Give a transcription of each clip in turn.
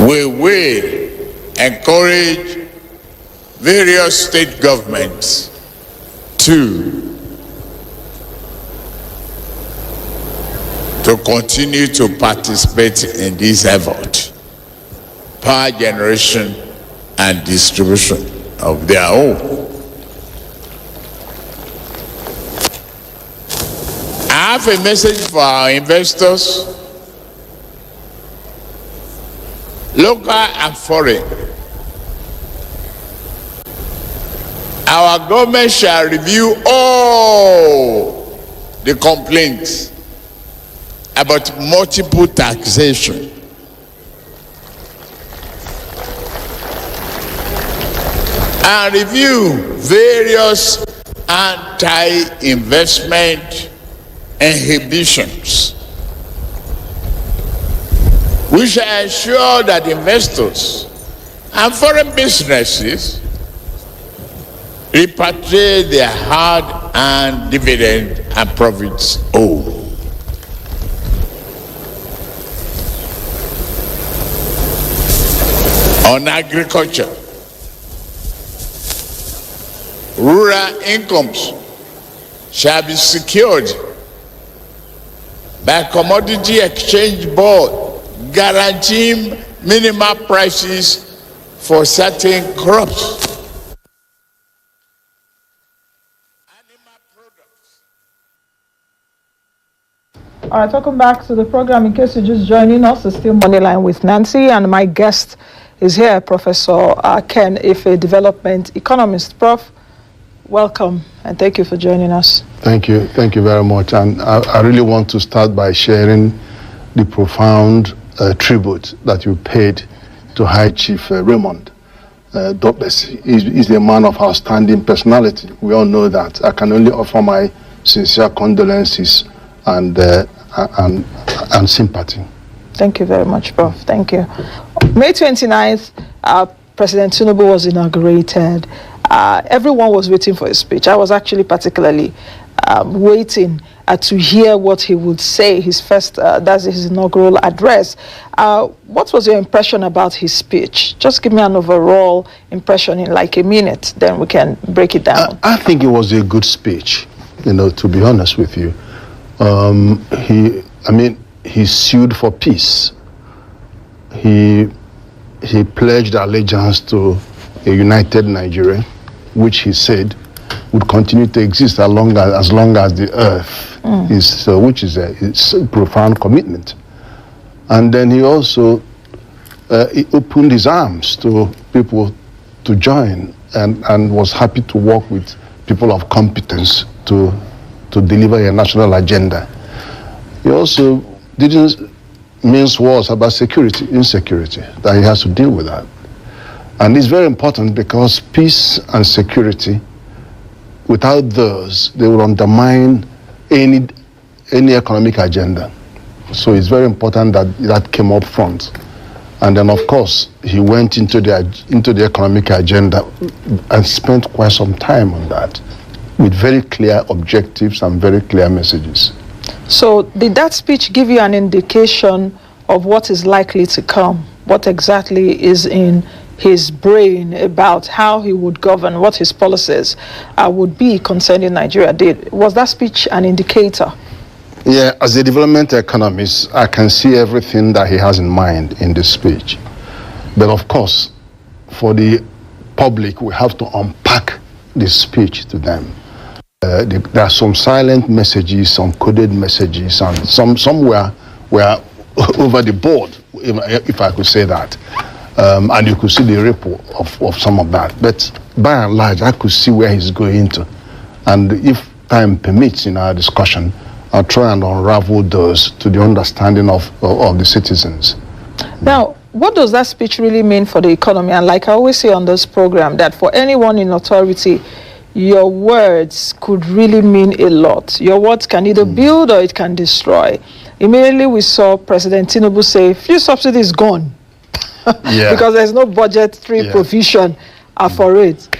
We will encourage various state governments to continue to participate in this effort, power generation and distribution of their own. I have a message for our investors, local and foreign. Our government shall review all the complaints about multiple taxation and review various anti-investment inhibitions. We shall ensure that investors and foreign businesses repatriate their hard-earned dividend and profits owed. On agriculture, rural incomes shall be secured by Commodity Exchange Board, guaranteeing minimum prices for certain crops. All right, welcome back to the program. In case you're just joining us, it's still Moneyline with Nancy, and my guest is here, Professor Ken Ife, development economist. Prof, welcome, and thank you for joining us. Thank you very much. And I really want to start by sharing the profound tribute that you paid to High Chief Raymond Douglas. He's a man of outstanding personality. We all know that. I can only offer my sincere condolences and sympathy. Thank you very much, Prof. Thank you. May 29th, President Tinubu was inaugurated. Everyone was waiting for his speech. I was actually particularly waiting to hear what he would say, his first, that's his inaugural address. What was your impression about his speech? Just give me an overall impression in like a minute, then we can break it down. I think it was a good speech, to be honest with you. He sued for peace. He pledged allegiance to a united Nigeria, which he said would continue to exist as long as the earth is, which is a profound commitment. And then he also he opened his arms to people to join, and was happy to work with people of competence to deliver a national agenda. He also didn't mince words about insecurity, that he has to deal with that. And it's very important because peace and security, without those, they will undermine any economic agenda. So it's very important that came up front. And then, of course, he went into the economic agenda and spent quite some time on that, with very clear objectives and very clear messages. So did that speech give you an indication of what is likely to come? What exactly is in his brain about how he would govern, what his policies would be concerning Nigeria? Was that speech an indicator? Yeah, as a development economist, I can see everything that he has in mind in this speech. But of course, for the public, we have to unpack this speech to them. There are some silent messages, some coded messages, and some were over the board, if I could say that. And you could see the ripple of some of that. But by and large, I could see where he's going to. And if time permits in our discussion, I'll try and unravel those to the understanding of the citizens. Now, what does that speech really mean for the economy? And like I always say on this program, that for anyone in authority, your words could really mean a lot. Your words can either build or it can destroy. Immediately we saw President Tinubu say, fuel subsidy is gone. Because there's no budgetary provision for it.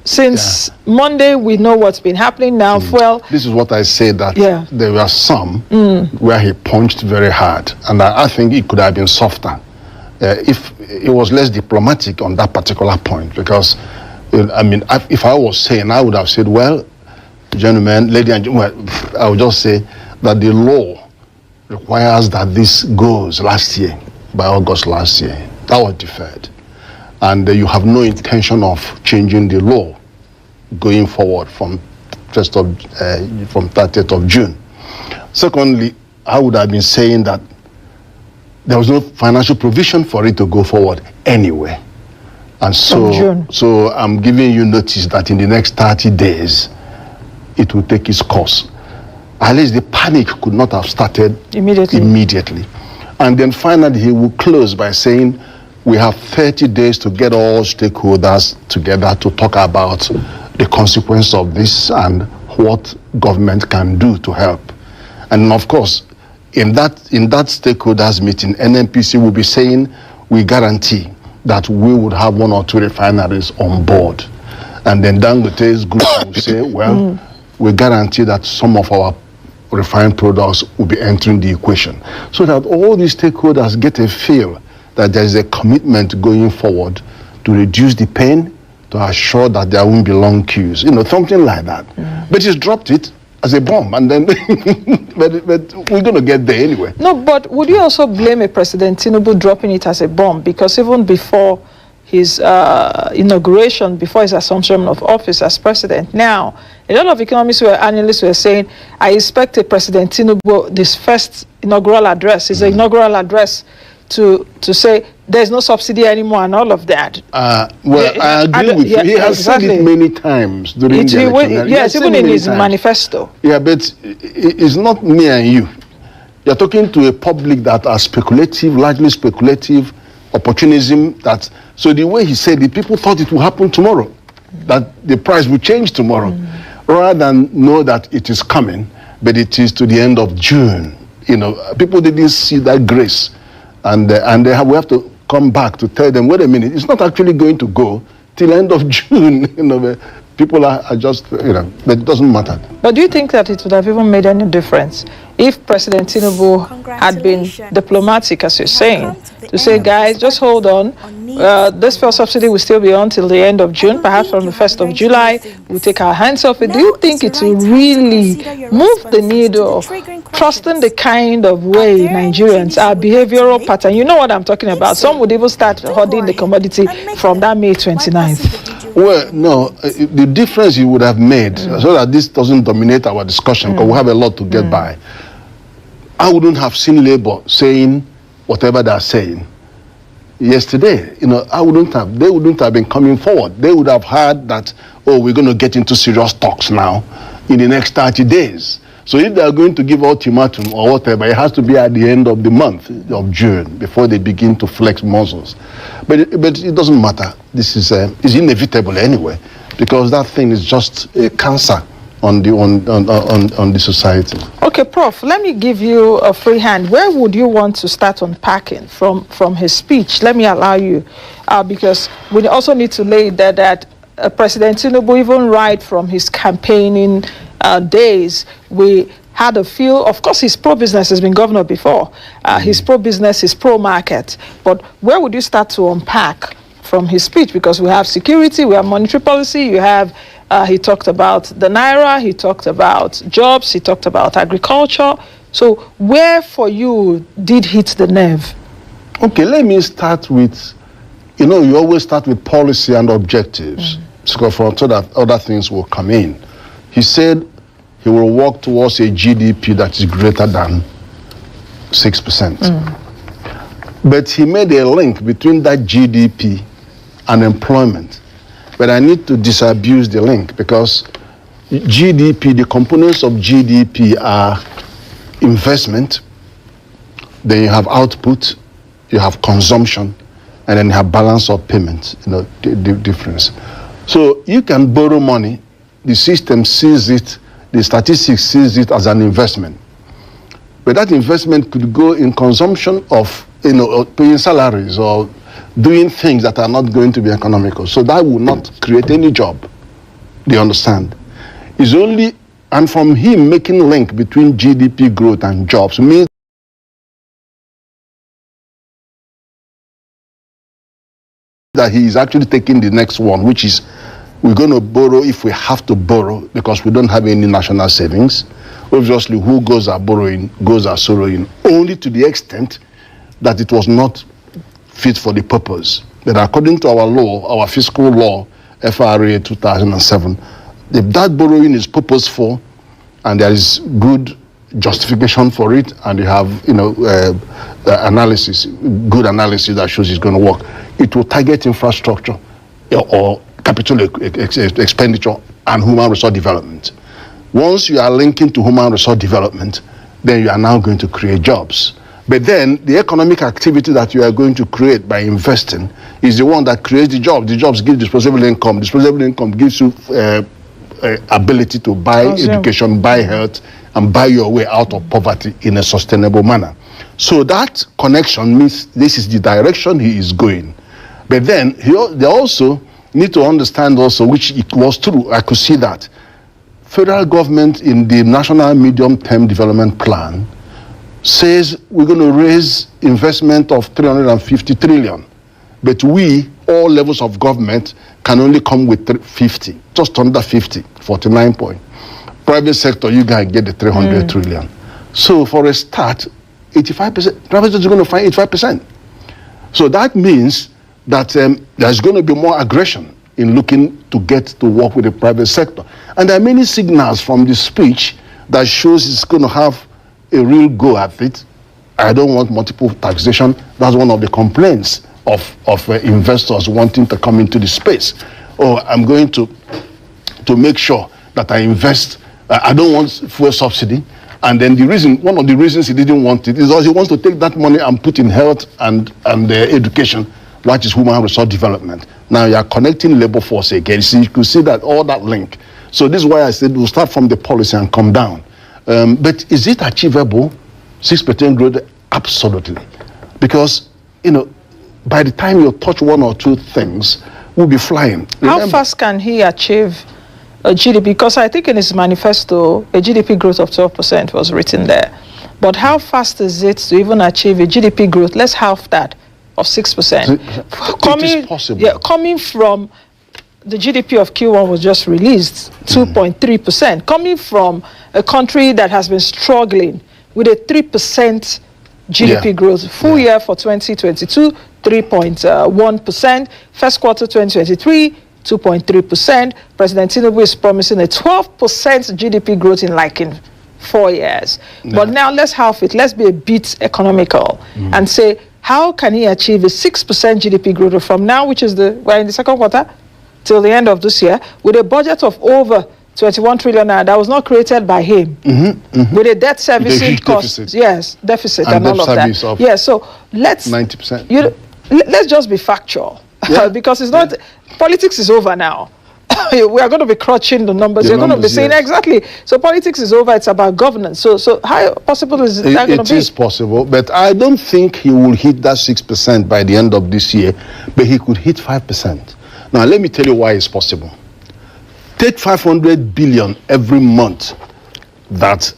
Since Monday, we know what's been happening now. Well, this is what I said, that there were some where he punched very hard, and I think it could have been softer. if it was less diplomatic on that particular point, because if I was saying, I would have said, well, gentlemen, lady and gentlemen, I would just say that the law requires that this goes by August last year. That was deferred. And you have no intention of changing the law going forward from 30th of June. Secondly, I would have been saying that there was no financial provision for it to go forward anyway. And so I'm giving you notice that in the next 30 days, it will take its course. At least the panic could not have started immediately. And then finally, he will close by saying, we have 30 days to get all stakeholders together to talk about the consequence of this and what government can do to help. And of course, in that stakeholders meeting, NNPC will be saying, we guarantee that we would have 1 or 2 refineries on board. And then Dangote's group will say, well, we guarantee that some of our refined products will be entering the equation. So that all these stakeholders get a feel that there is a commitment going forward to reduce the pain, to assure that there won't be long queues, something like that. But he's dropped it as a bomb, and then but we're going to get there anyway. No, but would you also blame a President Tinubu dropping it as a bomb? Because even before his inauguration, before his assumption of office as president, now a lot of economists analysts were saying, I expect a President Tinubu, this first inaugural address, his inaugural address, to say there's no subsidy anymore and all of that. I agree with you. He has said it many times during the election. Yes, even in his manifesto. Yeah, but it's not me and you. You're talking to a public that are speculative, largely speculative, opportunism. So the way he said it, people thought it would happen tomorrow, that the price will change tomorrow, rather than know that it is coming, but it is to the end of June. People didn't see that grace. And we have to come back to tell them, wait a minute, it's not actually going to go till end of June. People are just, but it doesn't matter. But do you think that it would have even made any difference if President Tinubu had been diplomatic, as you're saying, to say, guys, just hold on. This fuel subsidy will still be on till the end of June, perhaps from the 1st of July. We'll take our hands off it. Do you think it will really move the needle, trusting the kind of way Nigerians, our behavioral pattern? You know what I'm talking about. Some would even start hoarding the commodity from that May 29th. Well, no, the difference you would have made, so that this doesn't dominate our discussion, because we have a lot to get by. I wouldn't have seen Labour saying whatever they're saying yesterday. They wouldn't have been coming forward. They would have heard that, we're going to get into serious talks now in the next 30 days. So if they're going to give ultimatum or whatever, it has to be at the end of the month of June before they begin to flex muscles. But it doesn't matter. This is inevitable anyway, because that thing is just a cancer on the society. Okay, Prof, let me give you a free hand. Where would you want to start unpacking from his speech? Let me allow you, because we also need to lay there that President Tinubu, even right from his campaigning days, we had a feel, of course, he's pro-business, has been governor before. He's pro-business, he's pro-market. But where would you start to unpack from his speech? Because we have security, we have monetary policy, you have, he talked about the Naira, he talked about jobs, he talked about agriculture. So where for you did hit the nerve? Okay, let me start with, you always start with policy and objectives, so that other things will come in. He said he will work towards a GDP that is greater than 6%. But he made a link between that GDP and employment. But I need to disabuse the link, because GDP, the components of GDP are investment, then you have output, you have consumption, and then you have balance of payments, the difference. So you can borrow money, the system sees it, the statistics sees it as an investment. But that investment could go in consumption of, paying salaries or doing things that are not going to be economical. So that will not create any job. Do you understand? It's only, and from him making link between GDP growth and jobs means that he is actually taking the next one, which is we're going to borrow if we have to borrow because we don't have any national savings. Obviously, who goes are borrowing, goes are sorrowing, only to the extent that it was not fit for the purpose. But according to our law, our fiscal law, FRA 2007, if that borrowing is purposeful and there is good justification for it, and you have analysis, good analysis that shows it's going to work, it will target infrastructure or capital expenditure and human resource development. Once you are linking to human resource development, then you are now going to create jobs. But then the economic activity that you are going to create by investing is the one that creates the jobs. The jobs give disposable income. Disposable income gives you ability to buy education, buy health, and buy your way out of poverty in a sustainable manner. So that connection means this is the direction he is going. But then they also need to understand also, which it was true, I could see that federal government in the National Medium-Term Development Plan says we're going to raise investment of 350 trillion. But we, all levels of government, can only come with 50, just under 50, 49 point. Private sector, you guys get the 300 trillion. So for a start, 85%, private sector is going to find 85%. So that means that there's going to be more aggression in looking to get to work with the private sector. And there are many signals from the speech that shows it's going to have a real go at it. I don't want multiple taxation. That's one of the complaints of investors wanting to come into the space. Oh, I'm going to make sure that I invest. I don't want fuel subsidy. And then one of the reasons he didn't want it is because he wants to take that money and put in health and education, which is human resource development. Now you are connecting labor force again. So you can see that all that link. So this is why I said we'll start from the policy and come down. But is it achievable? 6% growth? Absolutely. Because, by the time you touch one or two things, we'll be flying. How fast can he achieve a GDP? Because I think in his manifesto, a GDP growth of 12% was written there. But how fast is it to even achieve a GDP growth? Let's half that of 6%. It is possible. Yeah, coming from the GDP of Q1 was just released, 2.3%. Coming from a country that has been struggling with a 3% GDP growth. Full year for 2022, 3.1%. First quarter 2023, 2.3%. President Tinubu is promising a 12% GDP growth in 4 years. But now let's half it. Let's be a bit economical and say, how can he achieve a 6% GDP growth from now, which is we're in the second quarter, till the end of this year, with a budget of over 21 trillion that was not created by him, with a debt servicing cost, deficit and all of that. Yes, so let's 90%. Let's just be factual, because it's not politics is over now. We are going to be crutching the numbers. You're going to be saying exactly. So politics is over. It's about governance. So how possible is that going to be? It is possible, but I don't think he will hit that 6% by the end of this year. But he could hit 5%. Now let me tell you why it's possible. Take 500 billion every month that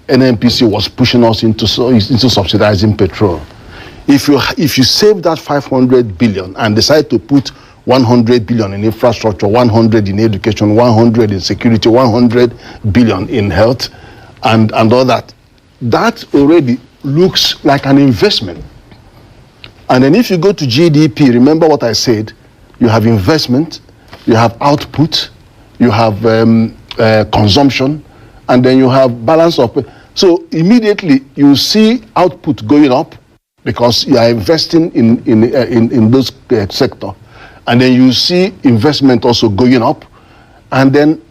NNPC was pushing us into subsidizing petrol. If you save that 500 billion and decide to put 100 billion in infrastructure, 100 in education, 100 in security, 100 billion in health, and all that, that already looks like an investment. And then if you go to GDP, remember what I said, you have investment, you have output, you have consumption, and then you have balance of. So immediately you see output going up because you are investing in those sector, and then you see investment also going up, and then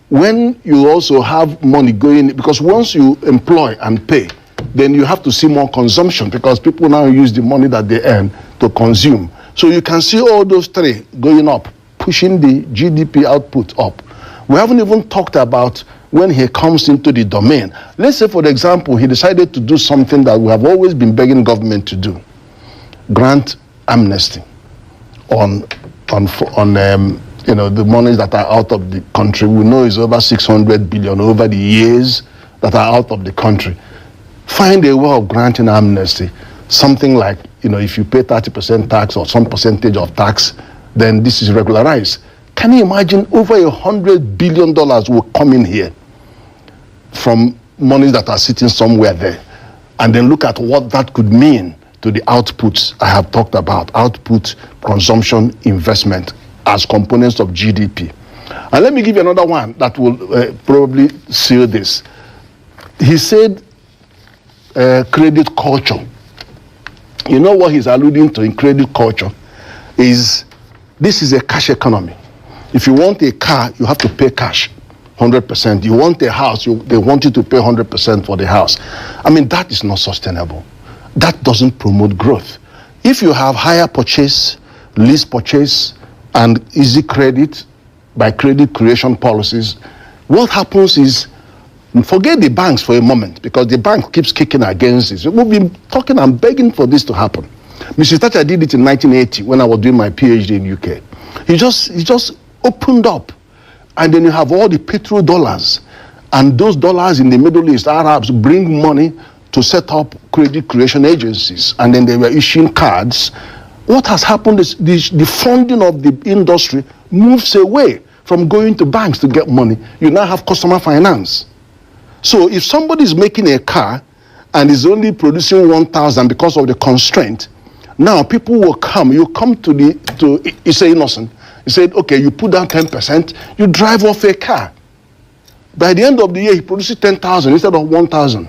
when you also have money going, because once you employ and pay, then you have to see more consumption because people now use the money that they earn to consume. So you can see all those three going up, pushing the GDP output up. We haven't even talked about when he comes into the domain. Let's say, for example, he decided to do something that we have always been begging government to do: grant amnesty on the monies that are out of the country. We know it's over 600 billion over the years that are out of the country. Find a way of granting amnesty, something like, if you pay 30% tax or some percentage of tax, then this is regularized. Can you imagine over $100 billion will come in here from monies that are sitting somewhere there? And then look at what that could mean to the outputs I have talked about, output, consumption, investment as components of GDP. And let me give you another one that will probably seal this. He said credit culture. You know what he's alluding to in credit culture is this is a cash economy. If you want a car, you have to pay cash, 100%. You want a house, they want you to pay 100% for the house. I mean, that is not sustainable. That doesn't promote growth. If you have higher purchase, lease purchase, and easy credit by credit creation policies, what happens is, forget the banks for a moment, because the bank keeps kicking against this. We've been talking and begging for this to happen. Mrs. Thatcher did it in 1980 when I was doing my PhD in UK. He just opened up, and then you have all the Petrol dollars, and those dollars in the Middle East, Arabs bring money to set up credit creation agencies, and then they were issuing cards. What has happened is the funding of the industry moves away from going to banks to get money. You now have customer finance. So if somebody is making a car and is only producing 1,000 because of the constraint, now people will come. You come to it's innocent. He said, okay, you put down 10%, you drive off a car. By the end of the year, he produces 10,000 instead of 1,000.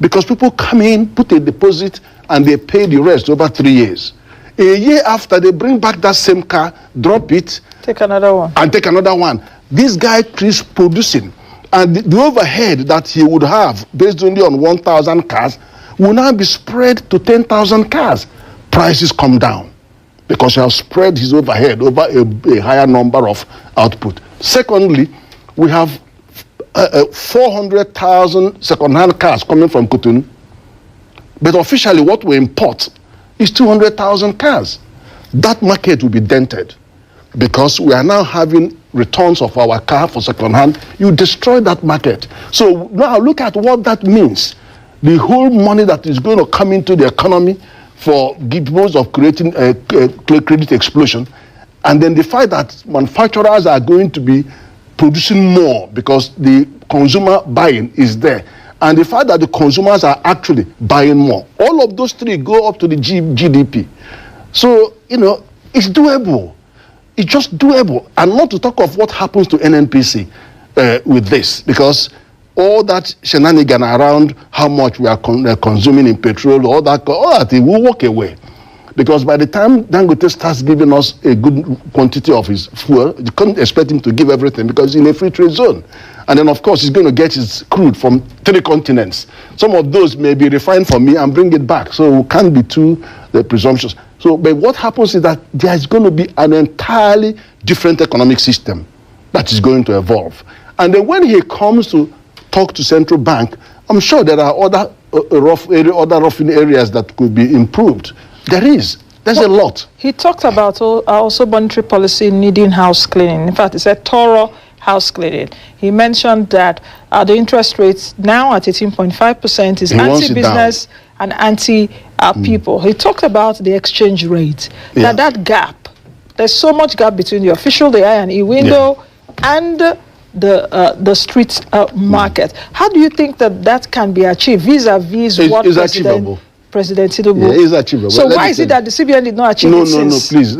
Because people come in, put a deposit, and they pay the rest over 3 years. A year after, they bring back that same car, drop it, take another one. And take another one. This guy keeps producing. And the overhead that he would have, based only on 1,000 cars, will now be spread to 10,000 cars. Prices come down because you have spread his overhead over a higher number of output. Secondly, we have 400,000 second-hand cars coming from Cotonou. But officially, what we import is 200,000 cars. That market will be dented because we are now having returns of our car for second-hand. You destroy that market. So now look at what that means. The whole money that is going to come into the economy for givers of creating a credit explosion, and then the fact that manufacturers are going to be producing more because the consumer buying is there, and the fact that the consumers are actually buying more. All of those three go up to the GDP. So, it's doable. It's just doable. And not to talk of what happens to NNPC with this, because all that shenanigan around how much we are consuming in petrol, all that it will walk away. Because by the time Dangote starts giving us a good quantity of his fuel, you can't expect him to give everything because he's in a free trade zone. And then, of course, he's going to get his crude from 3 continents. Some of those may be refined for me and bring it back. So we can't be too presumptuous. So, but what happens is that there's going to be an entirely different economic system that is going to evolve. And then when he comes to talk to central bank, I'm sure there are other rough areas that could be improved. There's a lot. He talked about also monetary policy needing house cleaning. In fact, he said thorough house cleaning. He mentioned that the interest rates now at 18.5% is anti-business and anti-people. He talked about the exchange rate. Yeah. That gap, there's so much gap between the official, the I&E window, and the street market. How do you think that can be achieved vis-a-vis what President Tinubu? Yeah, it's achievable. So why is it that the CBN did not achieve it since? No, please.